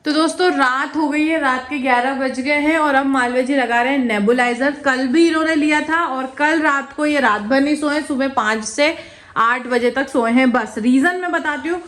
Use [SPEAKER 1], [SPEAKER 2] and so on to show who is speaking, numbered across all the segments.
[SPEAKER 1] तो दोस्तों रात हो गई है, रात के 11 बज गए हैं और अब मालवीय जी लगा रहे हैं नेबुलाइजर। कल भी इन्होंने लिया था और कल रात को ये रात भर नहीं सोए, सुबह 5 से 8 बजे तक सोए हैं। बस रीजन मैं बताती हूँ।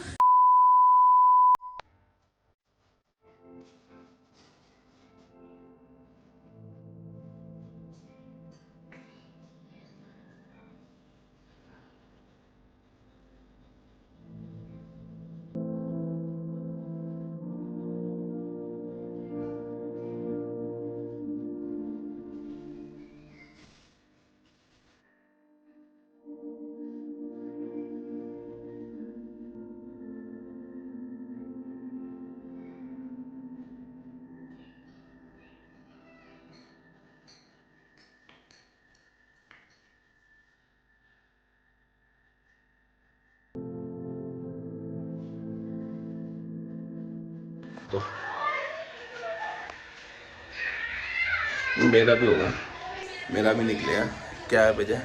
[SPEAKER 2] तो मेरा भी होगा, मेरा भी निकलेगा। क्या है वजह?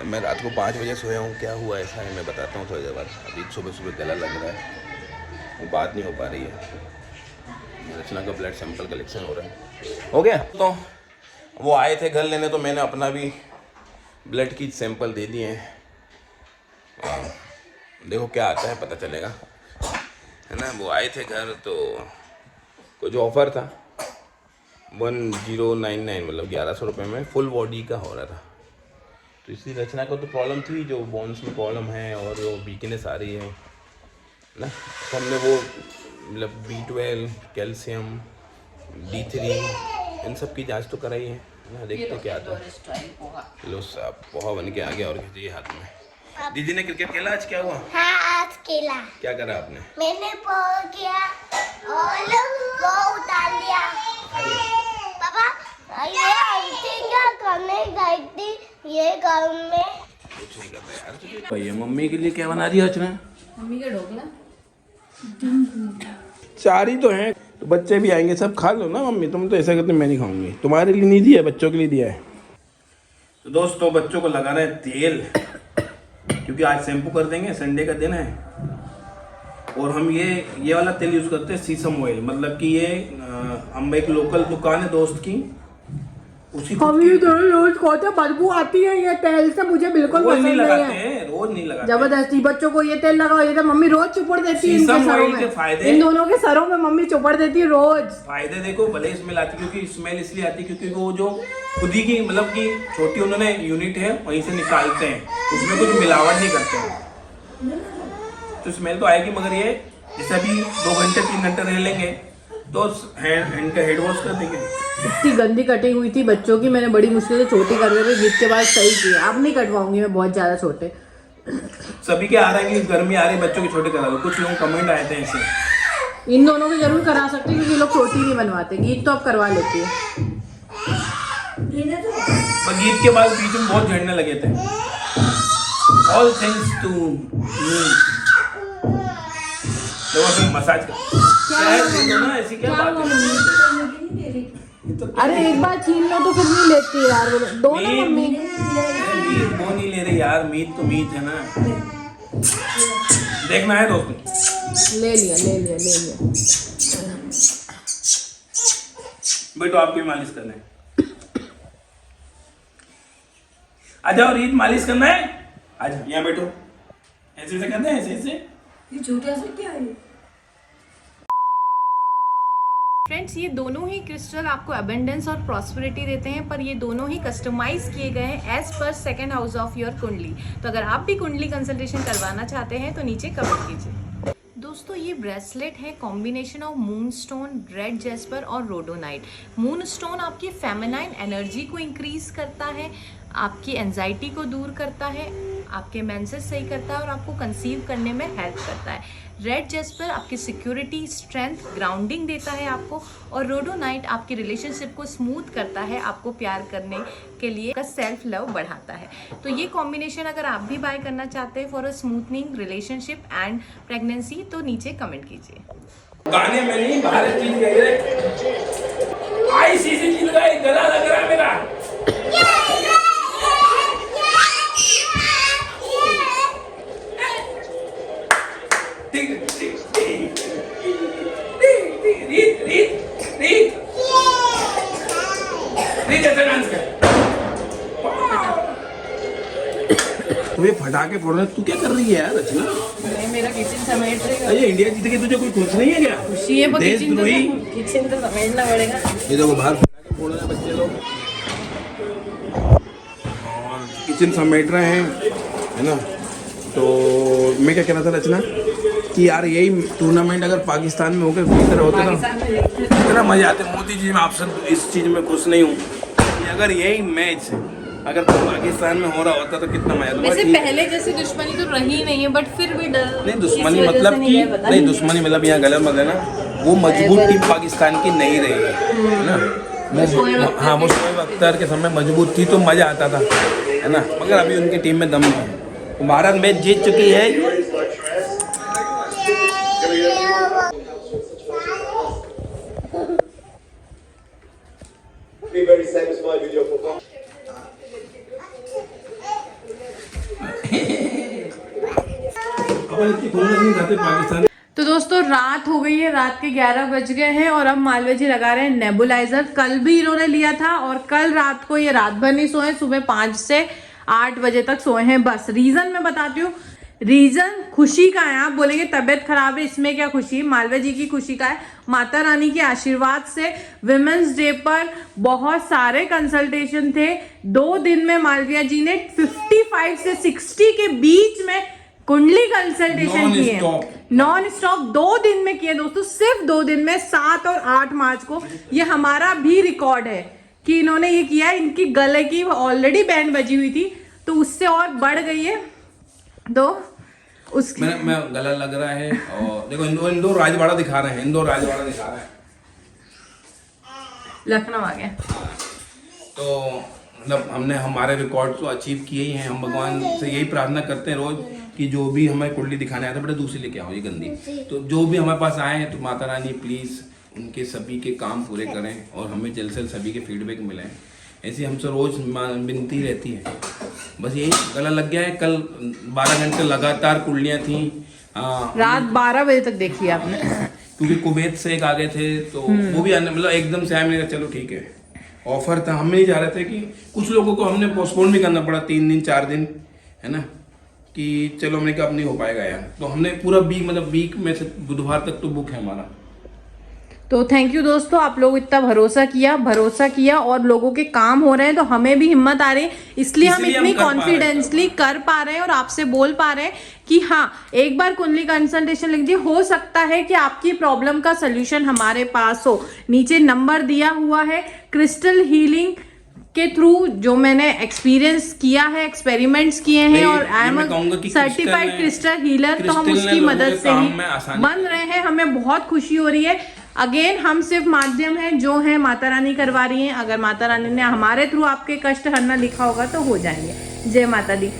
[SPEAKER 2] मैं रात को 5 बजे सोया हूँ। क्या हुआ ऐसा है मैं बताता हूँ थोड़ी देर बाद। अभी सुबह सुबह गला लग रहा है, वो बात नहीं हो पा रही है। रचना का ब्लड सैंपल कलेक्शन हो रहा है। हो गया। तो वो आए थे घर लेने, तो मैंने अपना भी ब्लड की सैंपल दे दिए हैं। देखो क्या आता है, पता चलेगा, है ना। वो आए थे घर तो कुछ ऑफ़र था 1099, मतलब 1100 रुपये में फुल बॉडी का हो रहा था। तो इसलिए रचना को तो प्रॉब्लम थी, जो बोन्स में प्रॉब्लम है और वो वीकनेस आ रही है ना। तो हमने वो मतलब B12, कैल्शियम, D3 इन सब की जांच तो कराई है ना। देखते क्या आता है। लो साहब पोहा बन के आ गया और खींचिए हाथ में। दीदी ने क्रिकेट खेला आज? क्या हुआ?
[SPEAKER 3] हाँ आज खेला।
[SPEAKER 2] क्या करा आपने?
[SPEAKER 3] मैंने बॉल किया और वो उतार दिया। पापा ये आंटी क्या करने गई थी ये घर में?
[SPEAKER 2] कुछ नहीं करता यार तुझे। भैया मम्मी के लिए क्या बना दिया रचना?
[SPEAKER 1] मम्मी का ढोकला।
[SPEAKER 2] 4 ही तो हैं, तो बच्चे भी आएंगे, सब खा लो ना मम्मी। तुम तो ऐसा करते मैं नहीं खाऊंगी। तुम्हारे लिए नहीं दिया, बच्चों के लिए दिया है। तो दोस्तों बच्चों को लगाना है तेल, क्योंकि आज शैम्पू कर देंगे, संडे का दिन है। और हम ये वाला तेल यूज़ करते हैं, सीसम ऑयल। मतलब कि ये हम एक लोकल दुकान है दोस्त की, उसी
[SPEAKER 1] हम ये दोनों रोज खाते, बदबू आती है ये तेल से, मुझे बिल्कुल
[SPEAKER 2] रोज
[SPEAKER 1] पसंद
[SPEAKER 2] नहीं
[SPEAKER 1] नहीं
[SPEAKER 2] लगाते
[SPEAKER 1] है।
[SPEAKER 2] हैं, रोज नहीं लगाते।
[SPEAKER 1] जबरदस्ती बच्चों को ये तेल लगाओ, ये तो मम्मी रोज चुपड़ देती है इनके
[SPEAKER 2] सीसम
[SPEAKER 1] सरों
[SPEAKER 2] ऑयल के
[SPEAKER 1] में।
[SPEAKER 2] फायदे,
[SPEAKER 1] इन दोनों के सरों में मम्मी चुपड़ देती है रोज।
[SPEAKER 2] फायदे देखो, भले स्मेल आती है, क्योंकि स्मेल इसलिए आती है क्योंकि वो जो खुद ही की मतलब कि छोटी उन्होंने यूनिट है वहीं से निकालते हैं, उसमें कुछ मिलावट नहीं करते हैं। तो स्मेल तो आएगी, मगर ये जैसे अभी 2 घंटे 3 घंटे रह लेंगे तो हैंड का हेड वॉश कर देंगे।
[SPEAKER 1] इतनी गंदी कटिंग हुई थी बच्चों की, मैंने बड़ी मुश्किल से छोटी करके फिर गीत के बाद सही की। अब नहीं कटवाऊंगी मैं बहुत ज्यादा छोटे।
[SPEAKER 2] सभी के आ रहे हैं कि गर्मी आ रही है, बच्चों के छोटे करा लो। कुछ लोग कमेंट आए थे ऐसे।
[SPEAKER 1] इन दोनों को जरूर करा सकते क्योंकि लोग छोटी नहीं बनवाते। गीत तो अब करवा लेती है।
[SPEAKER 2] पर गीत के बाद बीच में बहुत झड़ने लगे थे। All thanks to me. देखो फिर मसाज कर क्या है, देखो ना ऐसी क्या बात है।
[SPEAKER 1] अरे एक बार छीन लो तो फिर नहीं लेती है यार। दो ना मम्मी।
[SPEAKER 2] मीट वो नहीं ले रहे यार, मीट तो मीट है ना। देखना है दोस्तों।
[SPEAKER 1] ले लिया ले लिया ले लिया।
[SPEAKER 2] बेटो आपकी मालिश करना है, आ जाओ। रीत मालिश करना है, आ जाओ यहाँ बैठो। ऐसे ऐसे करना है, ऐसे ऐसे।
[SPEAKER 4] ये छोटा सा क्या है?
[SPEAKER 1] फ्रेंड्स ये दोनों ही क्रिस्टल आपको अबेंडेंस और प्रॉस्पेरिटी देते हैं, पर ये दोनों ही कस्टमाइज किए गए हैं as per second house of your कुंडली। तो अगर आप भी कुंडली कंसल्टेशन करवाना चाहते हैं तो नीचे कमेंट कीजिए। दोस्तों ये ब्रेसलेट है combination of moon stone, red Jasper और रोडोनाइट। मून स्टोन आपकी फेमिनाइन एनर्जी को इंक्रीज करता है, आपकी एंजाइटी को दूर करता है, आपके मेंसेस सही करता है और आपको कंसीव करने में हेल्प करता है। रेड जेस्पर आपकी सिक्योरिटी, स्ट्रेंथ, ग्राउंडिंग देता है आपको। और रोडोनाइट आपकी रिलेशनशिप को स्मूथ करता है, आपको प्यार करने के लिए का सेल्फ लव बढ़ाता है। तो ये कॉम्बिनेशन अगर आप भी बाय करना चाहते हैं for a smoothening relationship and pregnancy तो नीचे कमेंट कीजिए।
[SPEAKER 2] गाने में नहीं बाहर चीज गई रे। आई सी चीज गई, गला लग रहा है मेरा। ठीक ठीक ठीक ठीक। तो ये फटाके फोड़ रहे, तू क्या कर रही है यार रचना?
[SPEAKER 1] मेरा किचन समेट रहेगा।
[SPEAKER 2] अरे इंडिया जीत के तुझे कोई खुश नहीं है क्या?
[SPEAKER 1] खुशी है,
[SPEAKER 2] देशद्रोही।
[SPEAKER 1] किचन तो समेटना पड़ेगा।
[SPEAKER 2] ये देखो बाहर फटाके फोड़ रहे हैं बच्चे लोग और किचन समेट रहे हैं, है ना। तो मैं क्या कहना था रचना कि यार यही टूर्नामेंट अगर पाकिस्तान में होकर बेहतर होता ना, इतना मजा आते। मोदी जी मैं आपसे इस चीज़ में खुश नहीं हूँ कि अगर यही मैच अगर पाकिस्तान में हो रहा होता तो कितना मजा आता।
[SPEAKER 1] वैसे पहले जैसी दुश्मनी तो रही नहीं है, बट फिर भी डर
[SPEAKER 2] नहीं दुश्मनी मतलब कि नहीं दुश्मनी मतलब यहाँ गलत मत है ना, वो मजबूत टीम पाकिस्तान की नहीं रही है ना। हाँ वो शोएब अख्तर के समय मजबूत थी तो मजा आता था, है ना। मगर अभी उनकी टीम में दम नहीं है। भारत मैच जीत चुकी है।
[SPEAKER 5] Be very satisfied with your performance.
[SPEAKER 2] Pakistan.
[SPEAKER 1] तो दोस्तों रात हो गई है, रात के 11 बज गए हैं और अब मालवीय जी लगा रहे हैं नेबुलाइजर। कल भी इन्होंने लिया था और कल रात को ये रात भर नहीं सोए, सुबह 5 से 8 बजे तक सोए हैं बस। रीजन मैं बताती हूँ, रीजन खुशी का है। आप बोलेंगे तबीयत खराब है, इसमें क्या खुशी? मालवीय जी की खुशी का है। माता रानी के आशीर्वाद से विमेंस डे पर बहुत सारे कंसल्टेशन थे। 2 दिन में मालवीय जी ने 55 से 60 के बीच में कुंडली कंसल्टेशन किए, नॉन स्टॉप 2 दिन में किए दोस्तों, सिर्फ 2 दिन में 7 और 8 मार्च को। ये हमारा भी रिकॉर्ड है कि इन्होंने ये किया। इनकी गले की ऑलरेडी बैंड बजी हुई थी तो उससे और बढ़ गई है। तो उसकी
[SPEAKER 2] मैं गला लग रहा है और देखो इंदौर राजवाड़ा दिखा रहे हैं, इंदौर राजवाड़ा दिखा रहे हैं,
[SPEAKER 1] लखनऊ आ गया।
[SPEAKER 2] तो मतलब हमने हमारे रिकॉर्ड तो अचीव किए ही हैं। हम भगवान से यही प्रार्थना करते हैं रोज कि जो भी हमें कुंडली दिखाने आए थे, बेटा दूसरी लेके आओ ये गंदी, तो जो भी हमारे पास आए हैं तो माता रानी प्लीज़ उनके सभी के काम पूरे करें और हमें जल्द से जल्द सभी के फीडबैक मिलें। ऐसी हमसे रोज विनती रहती है। बस यही गला लग गया है। कल 12 घंटे लगातार कुंडलियाँ थी,
[SPEAKER 1] रात 12 बजे तक देखी आपने,
[SPEAKER 2] क्योंकि कुवैत से एक आ गए थे तो वो भी आने मतलब एकदम से आए। मैंने चलो ठीक है, ऑफर था, हम नहीं चाह रहे थे कि कुछ लोगों को हमने पोस्टपोन भी करना पड़ा 3 दिन 4 दिन, है ना, कि चलो हमने कहा अब नहीं हो पाएगा यार। तो हमने पूरा वीक में से बुधवार तक तो बुक है हमारा।
[SPEAKER 1] तो थैंक यू दोस्तों, आप लोग इतना भरोसा किया और लोगों के काम हो रहे हैं तो हमें भी हिम्मत आ रही है, इसलिए हम इतनी कॉन्फिडेंसली कर पा रहे हैं और आपसे बोल पा रहे हैं कि हाँ एक बार कुंडली कंसल्टेशन लिख दिए, हो सकता है कि आपकी प्रॉब्लम का सोल्यूशन हमारे पास हो। नीचे नंबर दिया हुआ है। क्रिस्टल हीलिंग के थ्रू जो मैंने एक्सपीरियंस किया है, एक्सपेरिमेंट्स किए हैं और I am certified crystal healer, तो हम उसकी मदद से ही बन रहे हैं। हमें बहुत खुशी हो रही है। अगेन हम सिर्फ माध्यम है, जो है माता रानी करवा रही हैं। अगर माता रानी ने हमारे थ्रू आपके कष्ट हरना लिखा होगा तो हो जाएंगे। जय माता दी।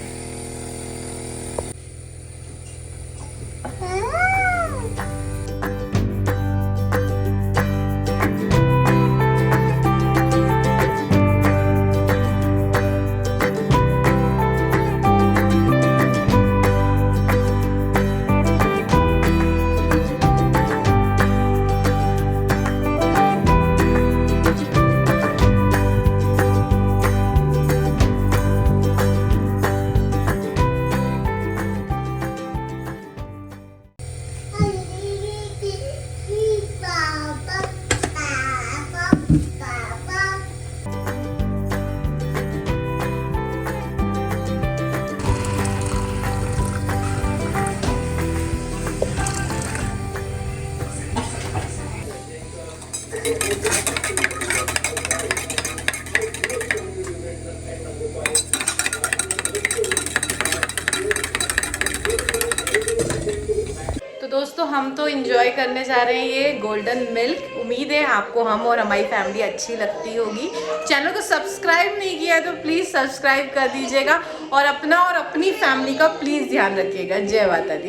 [SPEAKER 1] दोस्तों हम तो इंजॉय करने जा रहे हैं ये गोल्डन मिल्क। उम्मीद है आपको हम और हमारी फैमिली अच्छी लगती होगी। चैनल को सब्सक्राइब नहीं किया तो प्लीज़ सब्सक्राइब कर दीजिएगा और अपना और अपनी फैमिली का प्लीज़ ध्यान रखिएगा। जय माता दी।